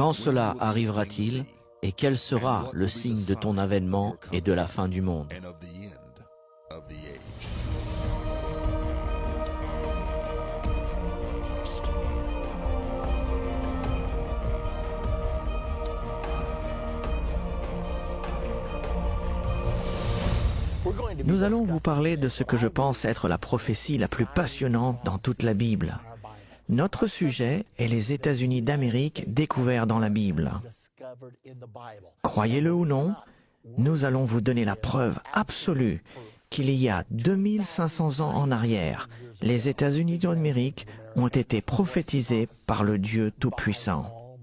Quand cela arrivera-t-il et quel sera le signe de ton avènement et de la fin du monde? Nous allons vous parler de ce que je pense être la prophétie la plus passionnante dans toute la Bible. Notre sujet est les États-Unis d'Amérique découverts dans la Bible. Croyez-le ou non, nous allons vous donner la preuve absolue qu'il y a 2500 ans en arrière, les États-Unis d'Amérique ont été prophétisés par le Dieu Tout-Puissant.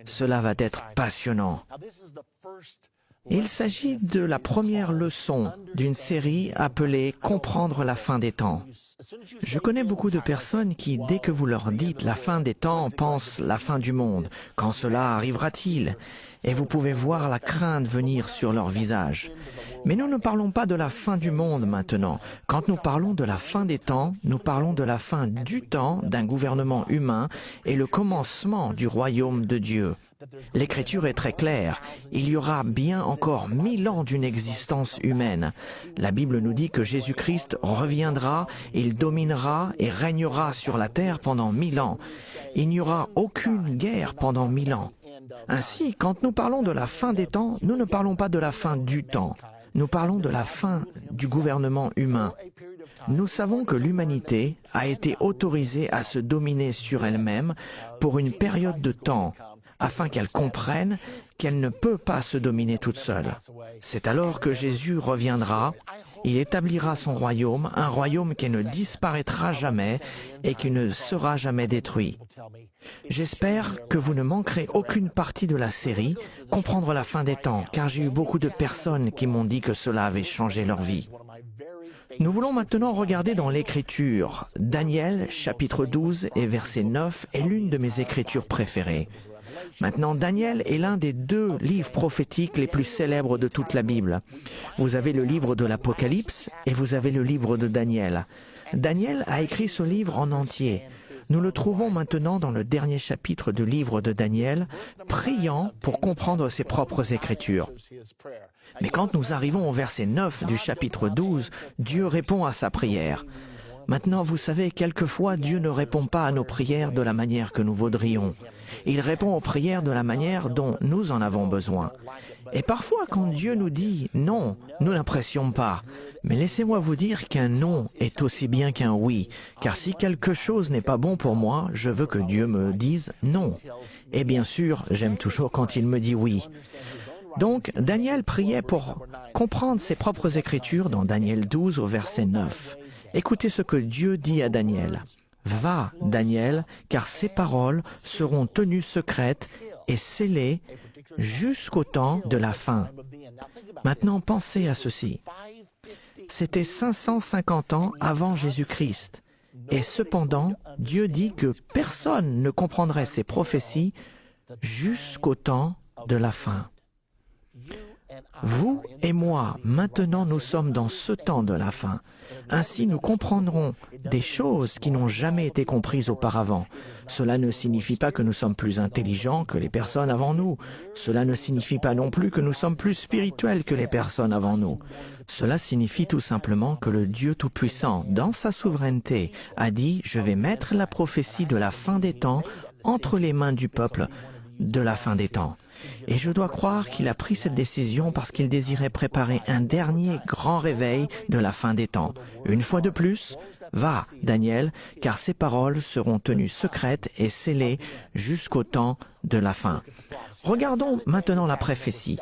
Cela va être passionnant. Il s'agit de la première leçon d'une série appelée « Comprendre la fin des temps ». Je connais beaucoup de personnes qui, dès que vous leur dites la fin des temps, pensent la fin du monde. Quand cela arrivera-t-il? Et vous pouvez voir la crainte venir sur leur visage. Mais nous ne parlons pas de la fin du monde maintenant. Quand nous parlons de la fin des temps, nous parlons de la fin du temps d'un gouvernement humain et le commencement du royaume de Dieu. L'Écriture est très claire. Il y aura bien encore 1000 ans d'une existence humaine. La Bible nous dit que Jésus-Christ reviendra, il dominera et régnera sur la terre pendant 1000 ans. Il n'y aura aucune guerre pendant 1000 ans. Ainsi, quand nous parlons de la fin des temps, nous ne parlons pas de la fin du temps. Nous parlons de la fin du gouvernement humain. Nous savons que l'humanité a été autorisée à se dominer sur elle-même pour une période de temps, afin qu'elle comprenne qu'elle ne peut pas se dominer toute seule. C'est alors que Jésus reviendra, il établira son royaume, un royaume qui ne disparaîtra jamais et qui ne sera jamais détruit. J'espère que vous ne manquerez aucune partie de la série « Comprendre la fin des temps », car j'ai eu beaucoup de personnes qui m'ont dit que cela avait changé leur vie. Nous voulons maintenant regarder dans l'Écriture. Daniel, chapitre 12 et verset 9 est l'une de mes écritures préférées. Maintenant, Daniel est l'un des 2 livres prophétiques les plus célèbres de toute la Bible. Vous avez le livre de l'Apocalypse et vous avez le livre de Daniel. Daniel a écrit ce livre en entier. Nous le trouvons maintenant dans le dernier chapitre du livre de Daniel, priant pour comprendre ses propres écritures. Mais quand nous arrivons au verset 9 du chapitre 12, Dieu répond à sa prière. Maintenant, vous savez, quelquefois, Dieu ne répond pas à nos prières de la manière que nous voudrions. Il répond aux prières de la manière dont nous en avons besoin. Et parfois, quand Dieu nous dit « non », nous n'apprécions pas. Mais laissez-moi vous dire qu'un « non » est aussi bien qu'un « oui », car si quelque chose n'est pas bon pour moi, je veux que Dieu me dise « non ». Et bien sûr, j'aime toujours quand il me dit « oui ». Donc, Daniel priait pour comprendre ses propres écritures dans Daniel 12 au verset 9. Écoutez ce que Dieu dit à Daniel. « Va, Daniel, car ces paroles seront tenues secrètes et scellées jusqu'au temps de la fin. » Maintenant, pensez à ceci. C'était 550 ans avant Jésus-Christ. Et cependant, Dieu dit que personne ne comprendrait ces prophéties jusqu'au temps de la fin. Vous et moi, maintenant nous sommes dans ce temps de la fin. Ainsi nous comprendrons des choses qui n'ont jamais été comprises auparavant. Cela ne signifie pas que nous sommes plus intelligents que les personnes avant nous. Cela ne signifie pas non plus que nous sommes plus spirituels que les personnes avant nous. Cela signifie tout simplement que le Dieu Tout-Puissant, dans sa souveraineté, a dit « Je vais mettre la prophétie de la fin des temps entre les mains du peuple de la fin des temps. » Et je dois croire qu'il a pris cette décision parce qu'il désirait préparer un dernier grand réveil de la fin des temps. Une fois de plus, va, Daniel, car ces paroles seront tenues secrètes et scellées jusqu'au temps de la fin. Regardons maintenant la prophétie.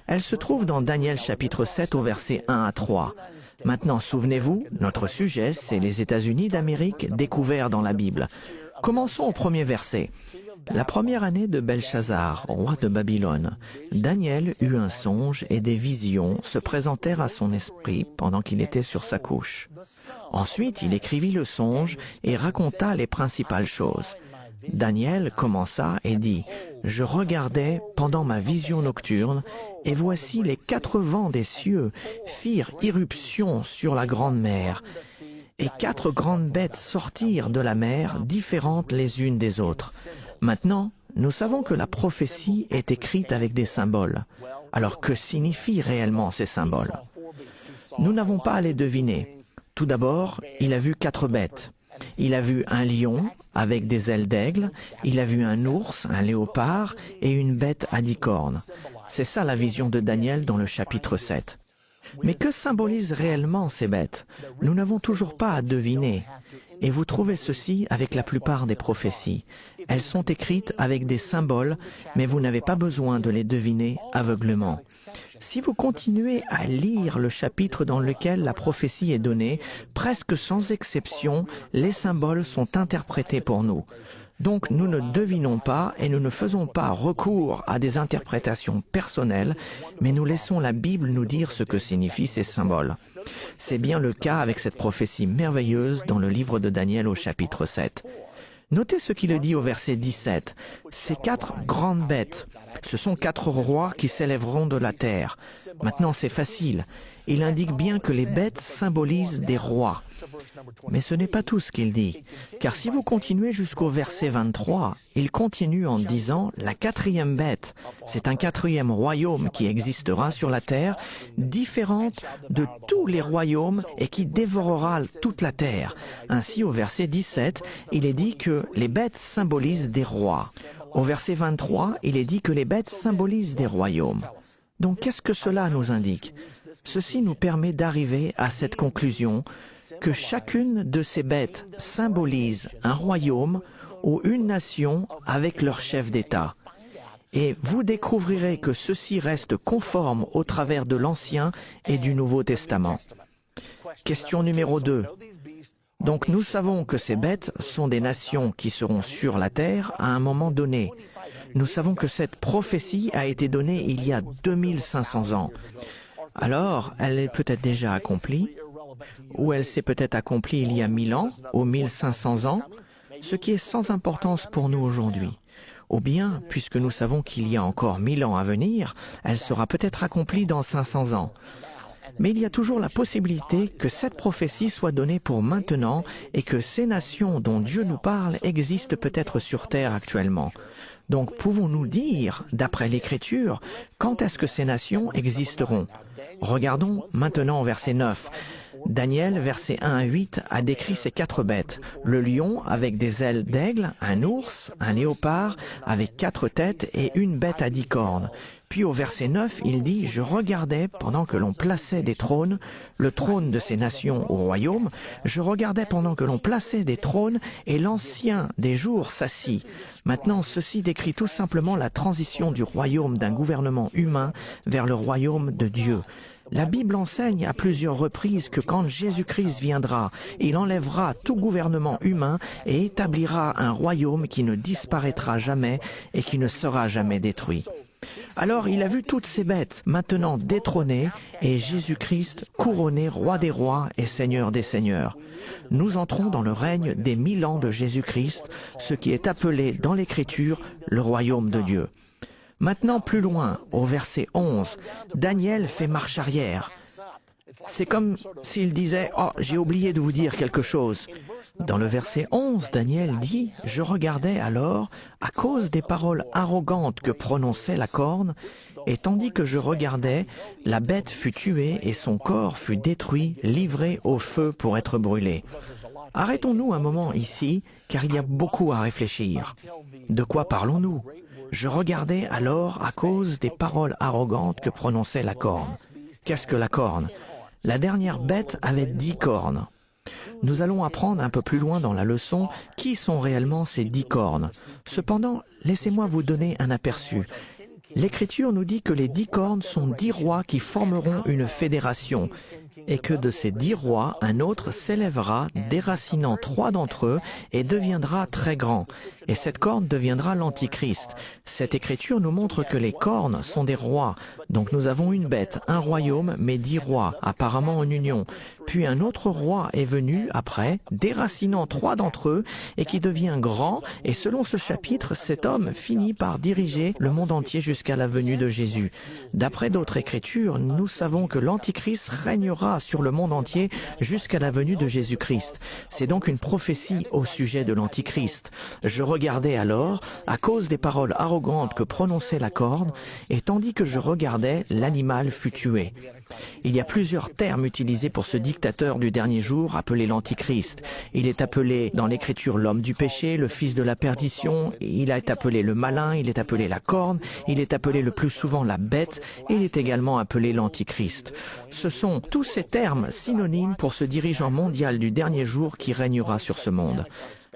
Elle se trouve dans Daniel chapitre 7 au verset 1 à 3. Maintenant, souvenez-vous, notre sujet, c'est les États-Unis d'Amérique découverts dans la Bible. Commençons au premier verset. La première année de Belchazzar, roi de Babylone, Daniel eut un songe et des visions se présentèrent à son esprit pendant qu'il était sur sa couche. Ensuite, il écrivit le songe et raconta les principales choses. Daniel commença et dit, « Je regardais pendant ma vision nocturne, et voici les 4 vents des cieux firent irruption sur la grande mer, et 4 grandes bêtes sortirent de la mer, différentes les unes des autres. Maintenant, nous savons que la prophétie est écrite avec des symboles. Alors que signifient réellement ces symboles? Nous n'avons pas à les deviner. Tout d'abord, il a vu 4 bêtes. Il a vu un lion avec des ailes d'aigle, il a vu un ours, un léopard et une bête à 10 cornes. C'est ça la vision de Daniel dans le chapitre 7. Mais que symbolisent réellement ces bêtes? Nous n'avons toujours pas à deviner. Et vous trouvez ceci avec la plupart des prophéties. Elles sont écrites avec des symboles, mais vous n'avez pas besoin de les deviner aveuglement. Si vous continuez à lire le chapitre dans lequel la prophétie est donnée, presque sans exception, les symboles sont interprétés pour nous. Donc nous ne devinons pas et nous ne faisons pas recours à des interprétations personnelles, mais nous laissons la Bible nous dire ce que signifient ces symboles. C'est bien le cas avec cette prophétie merveilleuse dans le livre de Daniel au chapitre 7. Notez ce qu'il dit au verset 17. Ces 4 grandes bêtes, ce sont 4 rois qui s'élèveront de la terre. Maintenant c'est facile. Il indique bien que les bêtes symbolisent des rois. Mais ce n'est pas tout ce qu'il dit, car si vous continuez jusqu'au verset 23, il continue en disant « La 4e bête, c'est un 4e royaume qui existera sur la terre, différente de tous les royaumes et qui dévorera toute la terre. » Ainsi, au verset 17, il est dit que les bêtes symbolisent des rois. Au verset 23, il est dit que les bêtes symbolisent des royaumes. Donc, qu'est-ce que cela nous indique? Ceci nous permet d'arriver à cette conclusion que chacune de ces bêtes symbolise un royaume ou une nation avec leur chef d'État. Et vous découvrirez que ceci reste conforme au travers de l'Ancien et du Nouveau Testament. Question numéro 2. Donc nous savons que ces bêtes sont des nations qui seront sur la terre à un moment donné. Nous savons que cette prophétie a été donnée il y a 2500 ans. Alors, elle est peut-être déjà accomplie, ou elle s'est peut-être accomplie il y a 1000 ans, ou 1500 ans, ce qui est sans importance pour nous aujourd'hui. Ou bien, puisque nous savons qu'il y a encore 1000 ans à venir, elle sera peut-être accomplie dans 500 ans. Mais il y a toujours la possibilité que cette prophétie soit donnée pour maintenant et que ces nations dont Dieu nous parle existent peut-être sur terre actuellement. Donc pouvons-nous dire, d'après l'Écriture, quand est-ce que ces nations existeront? Regardons maintenant au verset 9. Daniel, versets 1 à 8, a décrit ces 4 bêtes. Le lion avec des ailes d'aigle, un ours, un léopard avec 4 têtes et une bête à 10 cornes. Puis au verset 9, il dit « Je regardais pendant que l'on plaçait des trônes, le trône de ces nations au royaume, je regardais pendant que l'on plaçait des trônes et l'ancien des jours s'assit. » Maintenant, ceci décrit tout simplement la transition du royaume d'un gouvernement humain vers le royaume de Dieu. La Bible enseigne à plusieurs reprises que quand Jésus-Christ viendra, il enlèvera tout gouvernement humain et établira un royaume qui ne disparaîtra jamais et qui ne sera jamais détruit. Alors il a vu toutes ces bêtes maintenant détrônées et Jésus-Christ couronné roi des rois et seigneur des seigneurs. Nous entrons dans le règne des 1000 ans de Jésus-Christ, ce qui est appelé dans l'Écriture le royaume de Dieu. Maintenant plus loin, au verset 11, Daniel fait marche arrière. C'est comme s'il disait « Oh, j'ai oublié de vous dire quelque chose ». Dans le verset 11, Daniel dit « Je regardais alors, à cause des paroles arrogantes que prononçait la corne, et tandis que je regardais, la bête fut tuée et son corps fut détruit, livré au feu pour être brûlé. » Arrêtons-nous un moment ici, car il y a beaucoup à réfléchir. De quoi parlons-nous? Je regardais alors à cause des paroles arrogantes que prononçait la corne. Qu'est-ce que la corne? La dernière bête avait 10 cornes. Nous allons apprendre un peu plus loin dans la leçon qui sont réellement ces 10 cornes. Cependant, laissez-moi vous donner un aperçu. L'Écriture nous dit que les 10 cornes sont 10 rois qui formeront une fédération et que de ces 10 rois, un autre s'élèvera, déracinant 3 d'entre eux et deviendra très grand. Et cette corne deviendra l'Antichrist. Cette écriture nous montre que les cornes sont des rois. Donc nous avons une bête, un royaume, mais 10 rois, apparemment en union. Puis un autre roi est venu après, déracinant 3 d'entre eux et qui devient grand. Et selon ce chapitre, cet homme finit par diriger le monde entier jusqu'à la venue de Jésus. D'après d'autres écritures, nous savons que l'Antichrist régnera durera sur le monde entier jusqu'à la venue de Jésus-Christ. C'est donc une prophétie au sujet de l'Antichrist. Je regardais alors, à cause des paroles arrogantes que prononçait la corne, et tandis que je regardais, l'animal fut tué. Il y a plusieurs termes utilisés pour ce dictateur du dernier jour appelé l'Antichrist. Il est appelé dans l'Écriture l'homme du péché, le fils de la perdition, il est appelé le malin, il est appelé la corne, il est appelé le plus souvent la bête, et il est également appelé l'Antichrist. Ce sont tous ces termes synonymes pour ce dirigeant mondial du dernier jour qui régnera sur ce monde.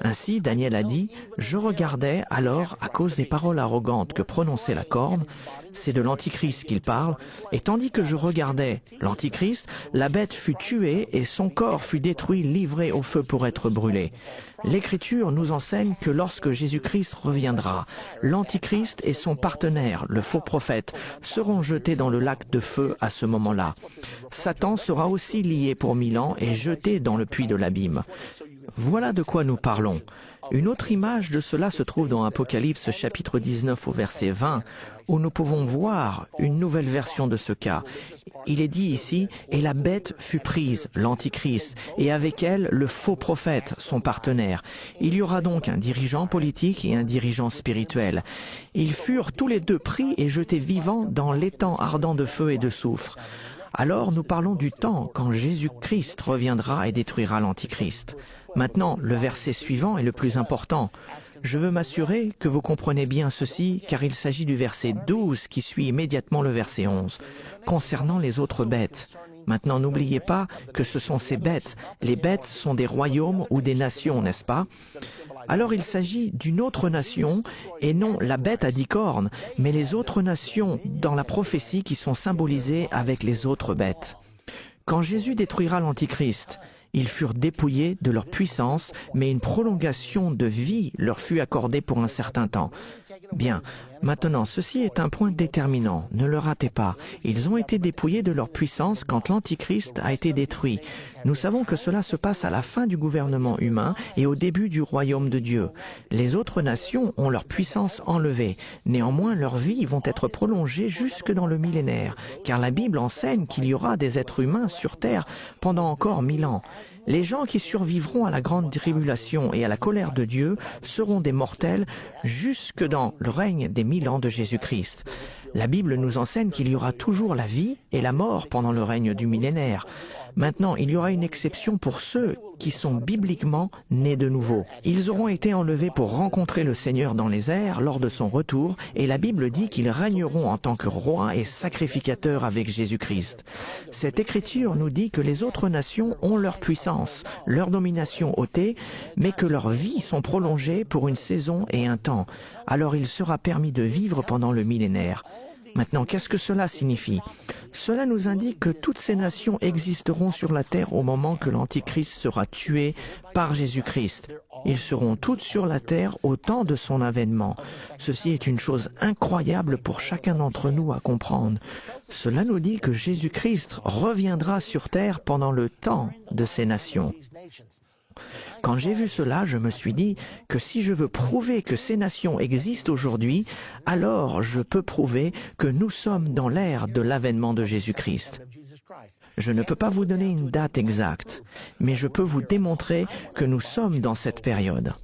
Ainsi, Daniel a dit « Je regardais alors, à cause des paroles arrogantes que prononçait la corne, c'est de l'Antichrist qu'il parle, et tandis que je regardais l'Antichrist, la bête fut tuée et son corps fut détruit, livré au feu pour être brûlé. » L'Écriture nous enseigne que lorsque Jésus-Christ reviendra, l'Antichrist et son partenaire, le faux prophète, seront jetés dans le lac de feu à ce moment-là. Satan sera aussi lié pour 1000 ans et jeté dans le puits de l'abîme. Voilà de quoi nous parlons. Une autre image de cela se trouve dans Apocalypse chapitre 19 au verset 20, où nous pouvons voir une nouvelle version de ce cas. Il est dit ici, « Et la bête fut prise, l'Antichrist, et avec elle le faux prophète, son partenaire. Il y aura donc un dirigeant politique et un dirigeant spirituel. Ils furent tous les deux pris et jetés vivants dans l'étang ardent de feu et de soufre. » Alors nous parlons du temps quand Jésus-Christ reviendra et détruira l'Antichrist. Maintenant, le verset suivant est le plus important. Je veux m'assurer que vous comprenez bien ceci, car il s'agit du verset 12 qui suit immédiatement le verset 11, concernant les autres bêtes. Maintenant, n'oubliez pas que ce sont ces bêtes. Les bêtes sont des royaumes ou des nations, n'est-ce pas? Alors il s'agit d'une autre nation, et non la bête à 10 cornes, mais les autres nations dans la prophétie qui sont symbolisées avec les autres bêtes. Quand Jésus détruira l'Antichrist, ils furent dépouillés de leur puissance, mais une prolongation de vie leur fut accordée pour un certain temps. Bien, maintenant, ceci est un point déterminant, ne le ratez pas. Ils ont été dépouillés de leur puissance quand l'Antichrist a été détruit. Nous savons que cela se passe à la fin du gouvernement humain et au début du royaume de Dieu. Les autres nations ont leur puissance enlevée. Néanmoins, leurs vies vont être prolongées jusque dans le millénaire, car la Bible enseigne qu'il y aura des êtres humains sur terre pendant encore 1000 ans. Les gens qui survivront à la grande tribulation et à la colère de Dieu seront des mortels jusque dans le règne des 1000 ans de Jésus-Christ. La Bible nous enseigne qu'il y aura toujours la vie et la mort pendant le règne du millénaire. Maintenant, il y aura une exception pour ceux qui sont bibliquement nés de nouveau. Ils auront été enlevés pour rencontrer le Seigneur dans les airs lors de son retour, et la Bible dit qu'ils régneront en tant que rois et sacrificateurs avec Jésus-Christ. Cette écriture nous dit que les autres nations ont leur puissance, leur domination ôtée, mais que leurs vies sont prolongées pour une saison et un temps. Alors il sera permis de vivre pendant le millénaire. Maintenant, qu'est-ce que cela signifie? Cela nous indique que toutes ces nations existeront sur la terre au moment que l'Antichrist sera tué par Jésus-Christ. Ils seront toutes sur la terre au temps de son avènement. Ceci est une chose incroyable pour chacun d'entre nous à comprendre. Cela nous dit que Jésus-Christ reviendra sur terre pendant le temps de ces nations. Quand j'ai vu cela, je me suis dit que si je veux prouver que ces nations existent aujourd'hui, alors je peux prouver que nous sommes dans l'ère de l'avènement de Jésus-Christ. Je ne peux pas vous donner une date exacte, mais je peux vous démontrer que nous sommes dans cette période.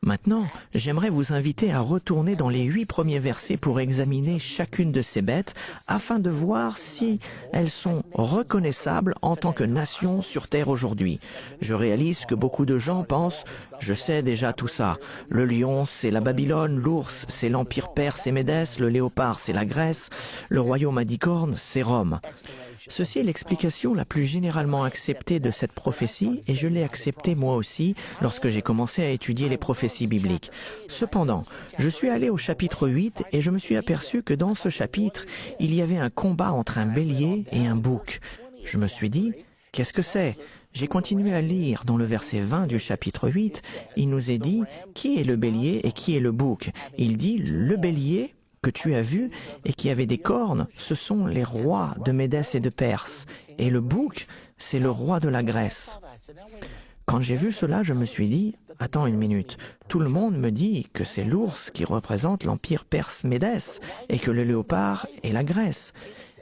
Maintenant, j'aimerais vous inviter à retourner dans les 8 premiers versets pour examiner chacune de ces bêtes afin de voir si elles sont reconnaissables en tant que nation sur terre aujourd'hui. Je réalise que beaucoup de gens pensent « je sais déjà tout ça. Le lion, c'est la Babylone, l'ours, c'est l'Empire perse et Médès, le léopard, c'est la Grèce, le royaume à 10 cornes, c'est Rome. » Ceci est l'explication la plus généralement acceptée de cette prophétie et je l'ai acceptée moi aussi lorsque j'ai commencé à étudier les prophéties bibliques. Cependant, je suis allé au chapitre 8 et je me suis aperçu que dans ce chapitre, il y avait un combat entre un bélier et un bouc. Je me suis dit, qu'est-ce que c'est? J'ai continué à lire dans le verset 20 du chapitre 8, il nous est dit, qui est le bélier et qui est le bouc? Il dit, le bélier que tu as vu et qui avait des cornes, ce sont les rois de Médès et de Perse. Et le bouc, c'est le roi de la Grèce. Quand j'ai vu cela, je me suis dit, attends une minute, tout le monde me dit que c'est l'ours qui représente l'empire perse-Médès et que le léopard est la Grèce.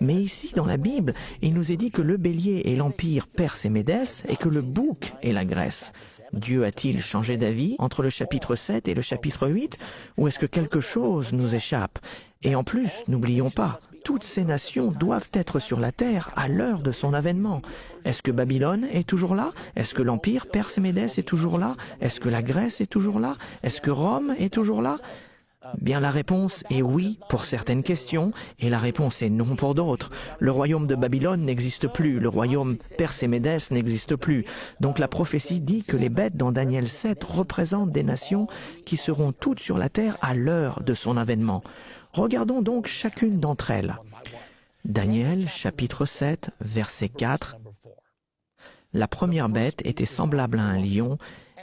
Mais ici, dans la Bible, il nous est dit que le bélier est l'empire Perse et Médès et que le bouc est la Grèce. Dieu a-t-il changé d'avis entre le chapitre 7 et le chapitre 8 ou est-ce que quelque chose nous échappe? Et en plus, n'oublions pas, toutes ces nations doivent être sur la terre à l'heure de son avènement. Est-ce que Babylone est toujours là? Est-ce que l'empire Perse et Médès est toujours là? Est-ce que la Grèce est toujours là? Est-ce que Rome est toujours là? Bien, la réponse est oui pour certaines questions et la réponse est non pour d'autres. Le royaume de Babylone n'existe plus, le royaume Perse et Médès n'existe plus. Donc la prophétie dit que les bêtes dans Daniel 7 représentent des nations qui seront toutes sur la terre à l'heure de son avènement. Regardons donc chacune d'entre elles. Daniel chapitre 7 verset 4. La première bête était semblable à un lion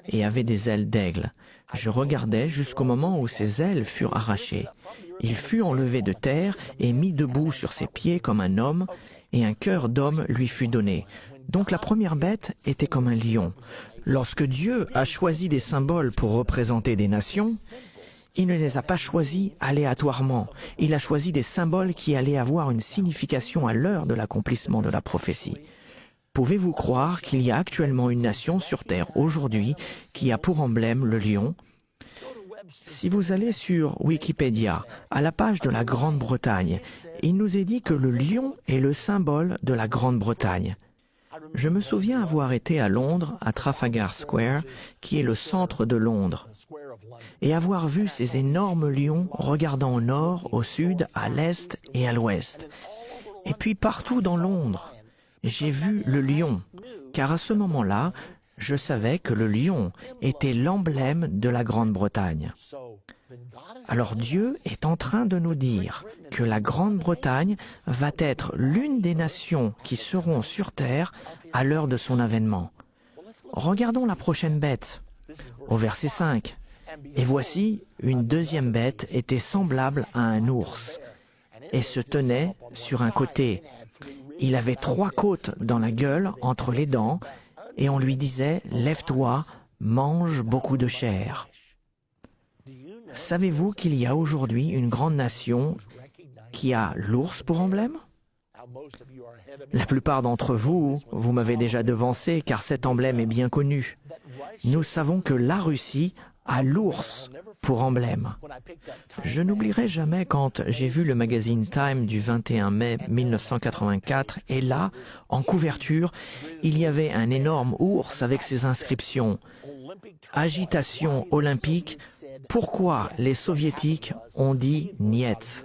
et avait des ailes d'aigle. Je regardais jusqu'au moment où ses ailes furent arrachées. Il fut enlevé de terre et mis debout sur ses pieds comme un homme, et un cœur d'homme lui fut donné. Donc la première bête était comme un lion. Lorsque Dieu a choisi des symboles pour représenter des nations, il ne les a pas choisis aléatoirement. Il a choisi des symboles qui allaient avoir une signification à l'heure de l'accomplissement de la prophétie. Pouvez-vous croire qu'il y a actuellement une nation sur Terre aujourd'hui qui a pour emblème le lion? Si vous allez sur Wikipédia, à la page de la Grande-Bretagne, il nous est dit que le lion est le symbole de la Grande-Bretagne. Je me souviens avoir été à Londres, à Trafalgar Square, qui est le centre de Londres, et avoir vu ces énormes lions regardant au nord, au sud, à l'est et à l'ouest. Et puis partout dans Londres, j'ai vu le lion, car à ce moment-là, je savais que le lion était l'emblème de la Grande-Bretagne. Alors Dieu est en train de nous dire que la Grande-Bretagne va être l'une des nations qui seront sur terre à l'heure de son avènement. Regardons la prochaine bête, au verset 5. Et voici, une deuxième bête était semblable à un ours et se tenait sur un côté. Il avait 3 côtes dans la gueule entre les dents et on lui disait « Lève-toi, mange beaucoup de chair ». Savez-vous qu'il y a aujourd'hui une grande nation qui a l'ours pour emblème? La plupart d'entre vous, vous m'avez déjà devancé car cet emblème est bien connu. Nous savons que la Russie a l'ours pour emblème. Je n'oublierai jamais quand j'ai vu le magazine Time du 21 mai 1984 et là, en couverture, il y avait un énorme ours avec ses inscriptions. Agitation olympique, pourquoi les soviétiques ont dit niet?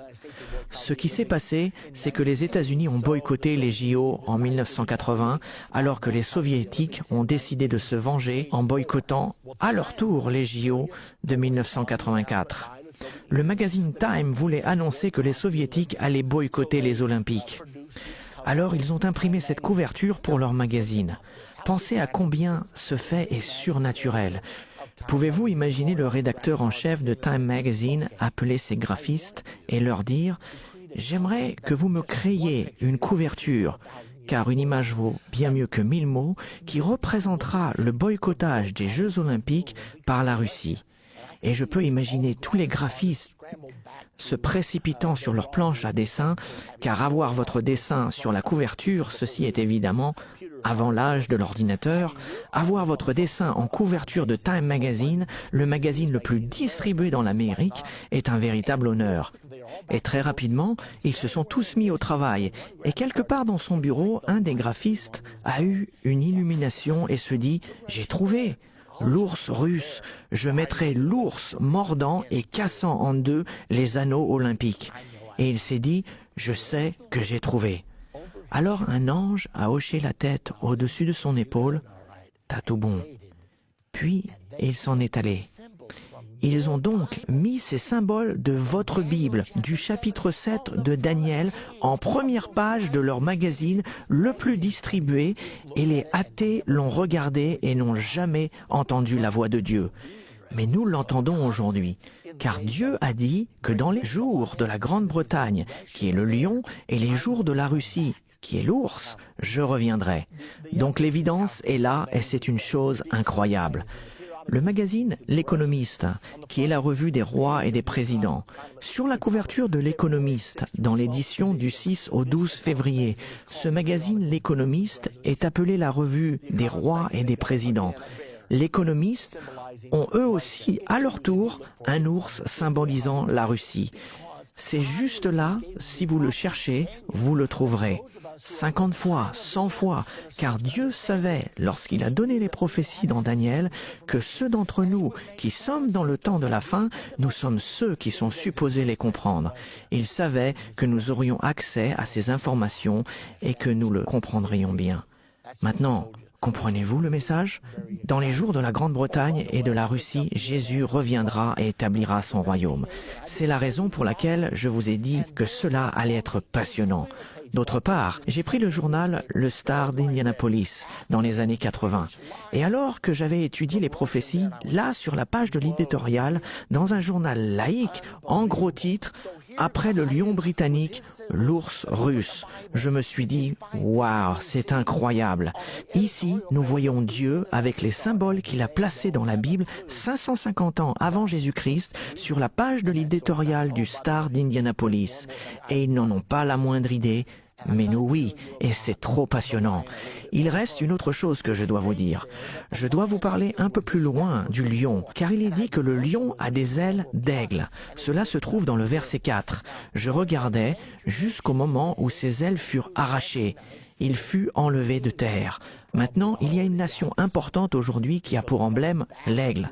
Ce qui s'est passé, c'est que les États-Unis ont boycotté les JO en 1980, alors que les Soviétiques ont décidé de se venger en boycottant à leur tour les JO de 1984. Le magazine Time voulait annoncer que les Soviétiques allaient boycotter les Olympiques. Alors ils ont imprimé cette couverture pour leur magazine. Pensez à combien ce fait est surnaturel. Pouvez-vous imaginer le rédacteur en chef de Time Magazine appeler ses graphistes et leur dire « J'aimerais que vous me créiez une couverture, car une image vaut bien mieux que 1000 mots, qui représentera le boycottage des Jeux Olympiques par la Russie. » Et je peux imaginer tous les graphistes se précipitant sur leur planche à dessin, car avoir votre dessin sur la couverture, ceci est évidemment avant l'âge de l'ordinateur, avoir votre dessin en couverture de Time Magazine, le magazine le plus distribué dans l'Amérique, est un véritable honneur. Et très rapidement, ils se sont tous mis au travail, et quelque part dans son bureau, un des graphistes a eu une illumination et se dit « J'ai trouvé !» L'ours russe, je mettrai l'ours mordant et cassant en deux les anneaux olympiques. Et il s'est dit, je sais que j'ai trouvé. Alors un ange a hoché la tête au-dessus de son épaule, t'as tout bon. Puis il s'en est allé. Ils ont donc mis ces symboles de votre Bible, du chapitre 7 de Daniel, en première page de leur magazine le plus distribué, et les athées l'ont regardé et n'ont jamais entendu la voix de Dieu. Mais nous l'entendons aujourd'hui, car Dieu a dit que dans les jours de la Grande-Bretagne, qui est le lion, et les jours de la Russie, qui est l'ours, je reviendrai. Donc l'évidence est là et c'est une chose incroyable. Le magazine L'Économiste, qui est la revue des rois et des présidents. Sur la couverture de L'Économiste, dans l'édition du 6 au 12 février, ce magazine L'Économiste est appelé la revue des rois et des présidents. L'Économiste ont eux aussi, à leur tour, un ours symbolisant la Russie. C'est juste là, si vous le cherchez, vous le trouverez. 50 fois, 100 fois, car Dieu savait, lorsqu'il a donné les prophéties dans Daniel, que ceux d'entre nous qui sommes dans le temps de la fin, nous sommes ceux qui sont supposés les comprendre. Il savait que nous aurions accès à ces informations et que nous le comprendrions bien. Maintenant, comprenez-vous le message? Dans les jours de la Grande-Bretagne et de la Russie, Jésus reviendra et établira son royaume. C'est la raison pour laquelle je vous ai dit que cela allait être passionnant. D'autre part, j'ai pris le journal Le Star d'Indianapolis dans les années 80. Et alors que j'avais étudié les prophéties, là sur la page de l'éditorial, dans un journal laïque, en gros titre, après le lion britannique, l'ours russe. Je me suis dit, waouh, c'est incroyable. Ici, nous voyons Dieu avec les symboles qu'il a placés dans la Bible 550 ans avant Jésus-Christ sur la page de l'éditorial du Star d'Indianapolis. Et ils n'en ont pas la moindre idée. Mais nous, oui, et c'est trop passionnant. Il reste une autre chose que je dois vous dire. Je dois vous parler un peu plus loin du lion, car il est dit que le lion a des ailes d'aigle. Cela se trouve dans le verset 4. Je regardais jusqu'au moment où ses ailes furent arrachées. Il fut enlevé de terre. Maintenant, il y a une nation importante aujourd'hui qui a pour emblème l'aigle.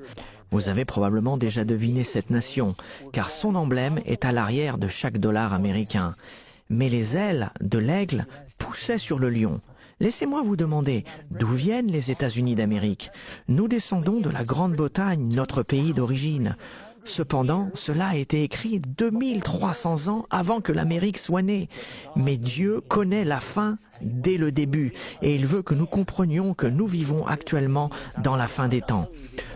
Vous avez probablement déjà deviné cette nation, car son emblème est à l'arrière de chaque dollar américain. Mais les ailes de l'aigle poussaient sur le lion. Laissez-moi vous demander, d'où viennent les États-Unis d'Amérique? Nous descendons de la Grande-Bretagne, notre pays d'origine. Cependant, cela a été écrit 2300 ans avant que l'Amérique soit née. Mais Dieu connaît la fin dès le début, et il veut que nous comprenions que nous vivons actuellement dans la fin des temps.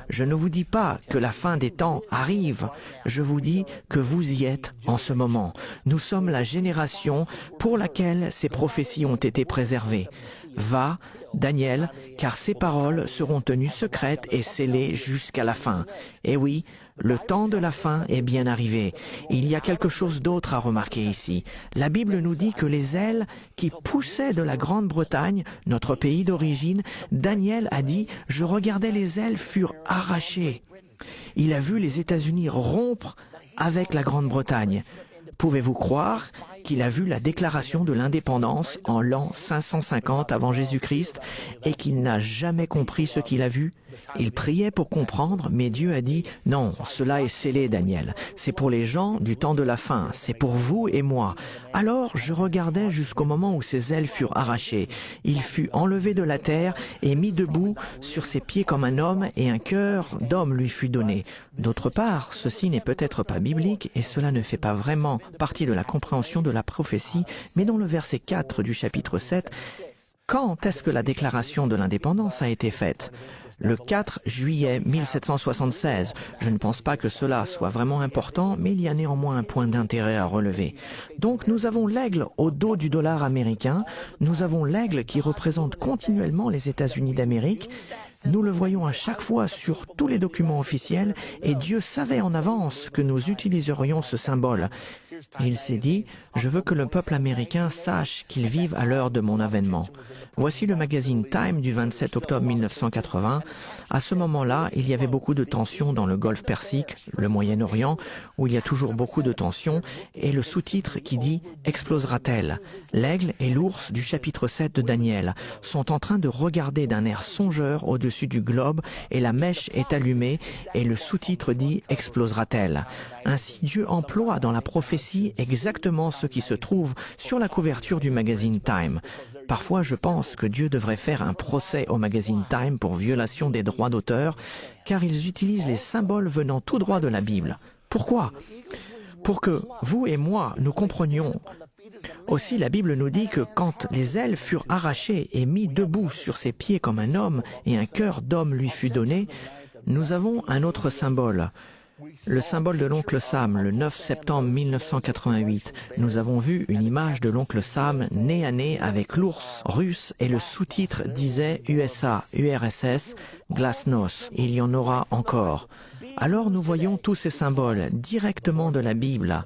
Je ne vous dis pas que la fin des temps arrive, je vous dis que vous y êtes en ce moment. Nous sommes la génération pour laquelle ces prophéties ont été préservées. Va, Daniel, car ces paroles seront tenues secrètes et scellées jusqu'à la fin. Et oui, le temps de la fin est bien arrivé. Il y a quelque chose d'autre à remarquer ici. La Bible nous dit que les ailes qui poussaient de la Grande-Bretagne, notre pays d'origine, Daniel a dit « Je regardais les ailes furent arrachées ». Il a vu les États-Unis rompre avec la Grande-Bretagne. Pouvez-vous croire qu'il a vu la déclaration de l'indépendance en l'an 550 avant Jésus-Christ et qu'il n'a jamais compris ce qu'il a vu? Il priait pour comprendre, mais Dieu a dit « Non, cela est scellé, Daniel. C'est pour les gens du temps de la fin. C'est pour vous et moi. » Alors je regardais jusqu'au moment où ses ailes furent arrachées. Il fut enlevé de la terre et mis debout sur ses pieds comme un homme, et un cœur d'homme lui fut donné. D'autre part, ceci n'est peut-être pas biblique et cela ne fait pas vraiment partie de la compréhension de la prophétie, mais dans le verset 4 du chapitre 7, quand est-ce que la déclaration de l'indépendance a été faite? Le 4 juillet 1776. Je ne pense pas que cela soit vraiment important, mais il y a néanmoins un point d'intérêt à relever. Donc nous avons l'aigle au dos du dollar américain, nous avons l'aigle qui représente continuellement les États-Unis d'Amérique. Nous le voyons à chaque fois sur tous les documents officiels et Dieu savait en avance que nous utiliserions ce symbole. Et il s'est dit, je veux que le peuple américain sache qu'il vive à l'heure de mon avènement. Voici le magazine Time du 27 octobre 1980. À ce moment-là, il y avait beaucoup de tensions dans le Golfe Persique, le Moyen-Orient, où il y a toujours beaucoup de tensions, et le sous-titre qui dit « Explosera-t-elle » L'aigle et l'ours du chapitre 7 de Daniel sont en train de regarder d'un air songeur au-dessus du globe, et la mèche est allumée, et le sous-titre dit « Explosera-t-elle » Ainsi Dieu emploie dans la prophétie exactement ce qui se trouve sur la couverture du magazine Time. Parfois, je pense que Dieu devrait faire un procès au magazine Time pour violation des droits d'auteur, car ils utilisent les symboles venant tout droit de la Bible. Pourquoi? Pour que vous et moi, nous comprenions. Aussi, la Bible nous dit que quand les ailes furent arrachées et mis debout sur ses pieds comme un homme et un cœur d'homme lui fut donné, nous avons un autre symbole. Le symbole de l'oncle Sam, le 9 septembre 1988. Nous avons vu une image de l'oncle Sam nez à nez avec l'ours russe et le sous-titre disait USA, URSS, Glasnost. Il y en aura encore. Alors nous voyons tous ces symboles directement de la Bible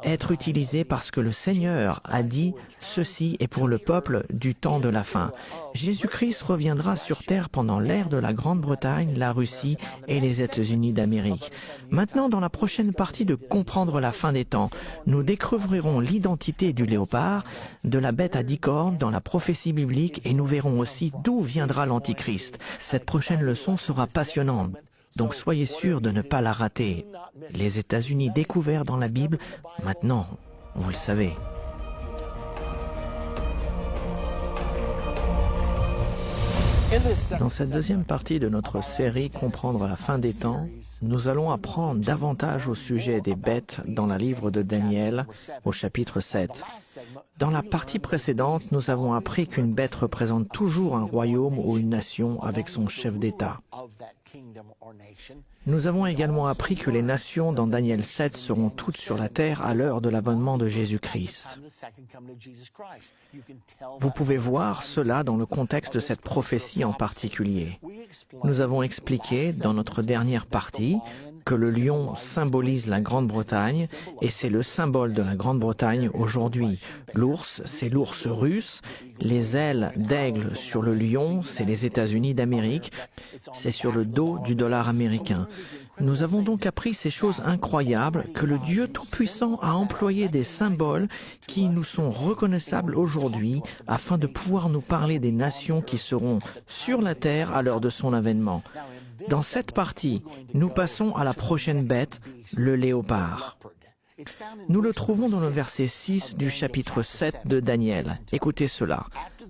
être utilisés parce que le Seigneur a dit « Ceci est pour le peuple du temps de la fin ». Jésus-Christ reviendra sur terre pendant l'ère de la Grande-Bretagne, la Russie et les États-Unis d'Amérique. Maintenant, dans la prochaine partie de Comprendre la fin des temps, nous découvrirons l'identité du léopard, de la bête à 10 cornes dans la prophétie biblique et nous verrons aussi d'où viendra l'Antichrist. Cette prochaine leçon sera passionnante. Donc soyez sûrs de ne pas la rater. Les États-Unis découverts dans la Bible, maintenant, vous le savez. Dans cette deuxième partie de notre série Comprendre la fin des temps, nous allons apprendre davantage au sujet des bêtes dans le livre de Daniel au chapitre 7. Dans la partie précédente, nous avons appris qu'une bête représente toujours un royaume ou une nation avec son chef d'État. Nous avons également appris que les nations dans Daniel 7 seront toutes sur la terre à l'heure de l'avènement de Jésus-Christ. Vous pouvez voir cela dans le contexte de cette prophétie en particulier. Nous avons expliqué dans notre dernière partie que le lion symbolise la Grande-Bretagne et c'est le symbole de la Grande-Bretagne aujourd'hui. L'ours, c'est l'ours russe. Les ailes d'aigle sur le lion, c'est les États-Unis d'Amérique. C'est sur le dos du dollar américain. Nous avons donc appris ces choses incroyables que le Dieu Tout-Puissant a employé des symboles qui nous sont reconnaissables aujourd'hui afin de pouvoir nous parler des nations qui seront sur la terre à l'heure de son avènement. Dans cette partie, nous passons à la prochaine bête, le léopard. Nous le trouvons dans le verset 6 du chapitre 7 de Daniel. Écoutez cela.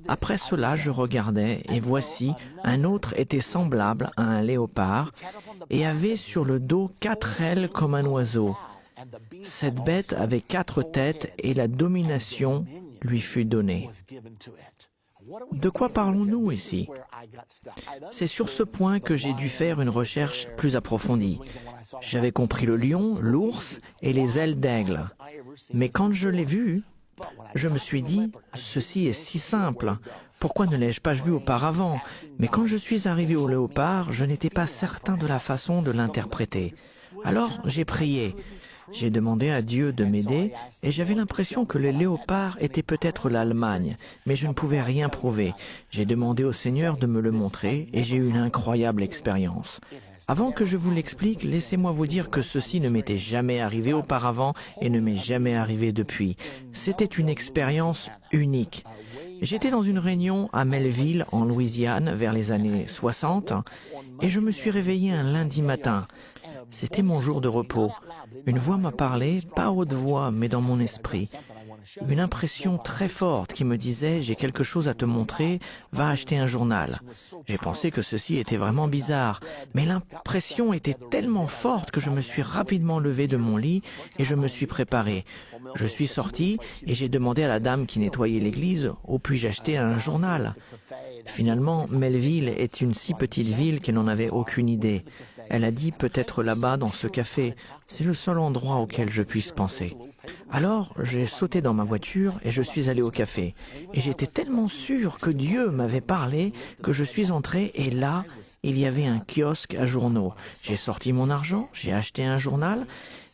Après cela, je regardais, et voici, un autre était semblable à un léopard, et avait sur le dos 4 ailes comme un oiseau. Cette bête avait 4 têtes, et la domination lui fut donnée. De quoi parlons-nous ici? C'est sur ce point que j'ai dû faire une recherche plus approfondie. J'avais compris le lion, l'ours et les ailes d'aigle. Mais quand je l'ai vu, je me suis dit, ceci est si simple. Pourquoi ne l'ai-je pas vu auparavant? Mais quand je suis arrivé au léopard, je n'étais pas certain de la façon de l'interpréter. Alors j'ai prié. J'ai demandé à Dieu de m'aider et j'avais l'impression que le léopard était peut-être l'Allemagne, mais je ne pouvais rien prouver. J'ai demandé au Seigneur de me le montrer et j'ai eu une incroyable expérience. Avant que je vous l'explique, laissez-moi vous dire que ceci ne m'était jamais arrivé auparavant et ne m'est jamais arrivé depuis. C'était une expérience unique. J'étais dans une réunion à Melville, en Louisiane, vers les années 60, et je me suis réveillé un lundi matin. C'était mon jour de repos. Une voix m'a parlé, pas haute voix, mais dans mon esprit. Une impression très forte qui me disait « J'ai quelque chose à te montrer, va acheter un journal ». J'ai pensé que ceci était vraiment bizarre, mais l'impression était tellement forte que je me suis rapidement levé de mon lit et je me suis préparé. Je suis sorti et j'ai demandé à la dame qui nettoyait l'église « Où puis-je acheter un journal ?» Finalement, Melville est une si petite ville qu'elle n'en avait aucune idée. Elle a dit peut-être là-bas dans ce café, c'est le seul endroit auquel je puisse penser. Alors, j'ai sauté dans ma voiture et je suis allé au café. Et j'étais tellement sûr que Dieu m'avait parlé que je suis entré et là, il y avait un kiosque à journaux. J'ai sorti mon argent, j'ai acheté un journal.